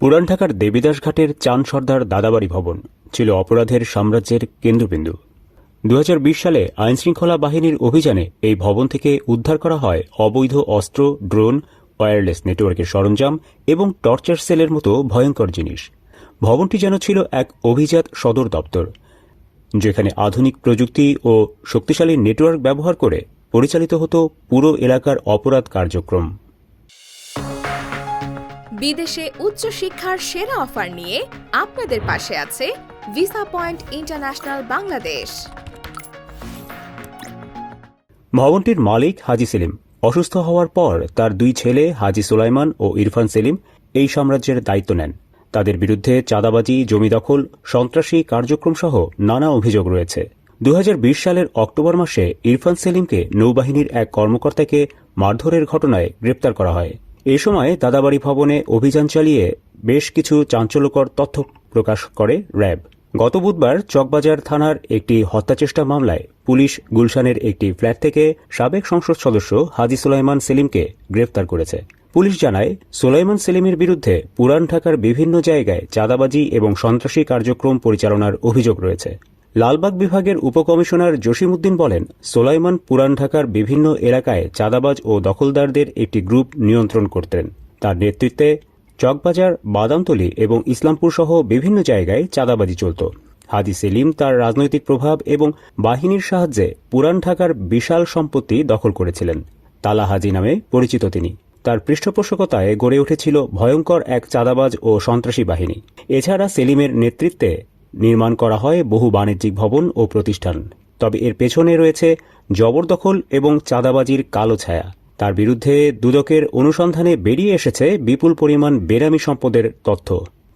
পুরান ঢাকার দেবীদাস ঘাটের চান সর্দার দাদাবাড়ি ভবন ছিল অপরাধের সাম্রাজ্যের কেন্দ্রবিন্দু। 2020 সালে আইনশৃঙ্খলা বাহিনীর অভিযানে এই ভবন থেকে উদ্ধার করা হয় অবৈধ অস্ত্র, ড্রোন, ওয়্যারলেস নেটওয়ার্কের সরঞ্জাম এবং টর্চার সেলের মতো ভয়ঙ্কর জিনিস। ভবনটি যেন ছিল এক অভিজাত সদর দপ্তর, যেখানে আধুনিক প্রযুক্তি ও শক্তিশালী নেটওয়ার্ক ব্যবহার করে পরিচালিত হতো পুরো এলাকার অপরাধ কার্যক্রম। বিদেশে উচ্চশিক্ষার সেরা অফার নিয়ে আপনাদের পাশে আছে ভিসা পয়েন্ট ইন্টারন্যাশনাল বাংলাদেশ। ভবনটির মালিক হাজি সেলিম অসুস্থ হওয়ার পর তার দুই ছেলে হাজি সুলাইমান ও ইরফান সেলিম এই সাম্রাজ্যের দায়িত্ব নেন। তাদের বিরুদ্ধে চাঁদাবাজি, জমি দখল, সন্ত্রাসী কার্যক্রম সহ নানা অভিযোগ রয়েছে। 2020 সালের অক্টোবর মাসে ইরফান সেলিমকে নৌবাহিনীর এক কর্মকর্তাকে মারধরের ঘটনায় গ্রেপ্তার করা হয়। এ সময় দাদাবাড়ি ভবনে অভিযান চালিয়ে বেশ কিছু চাঞ্চল্যকর তথ্য প্রকাশ করে র্যাব। গত বুধবার চকবাজার থানার একটি হত্যাচেষ্টা মামলায় পুলিশ গুলশানের একটি ফ্ল্যাট থেকে সাবেক সংসদ সদস্য হাজি সুলাইমান সেলিমকে গ্রেফতার করেছে। পুলিশ জানায়, সুলাইমান সেলিমের বিরুদ্ধে পুরান ঢাকার বিভিন্ন জায়গায় চাঁদাবাজি এবং সন্ত্রাসী কার্যক্রম পরিচালনার অভিযোগ রয়েছে। লালবাগ বিভাগের উপকমিশনার জসিম উদ্দিন বলেন, সুলাইমান পুরান ঢাকার বিভিন্ন এলাকায় চাঁদাবাজ ও দখলদারদের একটি গ্রুপ নিয়ন্ত্রণ করতেন। তার নেতৃত্বে চকবাজার, বাদামতলী এবং ইসলামপুর সহ বিভিন্ন জায়গায় চাঁদাবাজি চলত। হাজি সেলিম তার রাজনৈতিক প্রভাব এবং বাহিনীর সাহায্যে পুরান ঢাকার বিশাল সম্পত্তি দখল করেছিলেন। তালা হাজি নামে পরিচিত তিনি। তার পৃষ্ঠপোষকতায় গড়ে উঠেছিল ভয়ঙ্কর এক চাঁদাবাজ ও সন্ত্রাসী বাহিনী। এছাড়া সেলিমের নেতৃত্বে নির্মাণ করা হয় বহু বাণিজ্যিক ভবন ও প্রতিষ্ঠান। তবে এর পেছনে রয়েছে জবরদখল এবং চাঁদাবাজির কালো ছায়া। তার বিরুদ্ধে দুদকের অনুসন্ধানে বেরিয়ে এসেছে বিপুল পরিমাণ বেনামি সম্পদের তথ্য।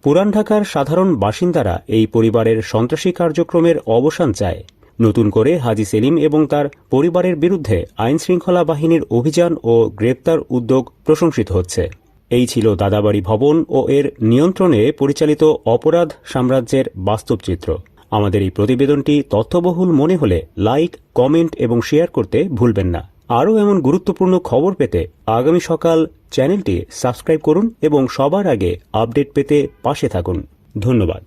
পুরান ঢাকার সাধারণ বাসিন্দারা এই পরিবারের সন্ত্রাসী কার্যক্রমের অবসান চায়। নতুন করে হাজি সেলিম এবং তার পরিবারের বিরুদ্ধে আইনশৃঙ্খলা বাহিনীর অভিযান ও গ্রেপ্তার উদ্যোগ প্রশংসিত হচ্ছে। এই ছিল দাদাবাড়ি ভবন ও এর নিয়ন্ত্রণে পরিচালিত অপরাধ সাম্রাজ্যের বাস্তব চিত্র। আমাদের এই প্রতিবেদনটি তথ্যবহুল মনে হলে লাইক, কমেন্ট এবং শেয়ার করতে ভুলবেন না। আরও এমন গুরুত্বপূর্ণ খবর পেতে আগামী সকাল চ্যানেলটি সাবস্ক্রাইব করুন এবং সবার আগে আপডেট পেতে পাশে থাকুন। ধন্যবাদ।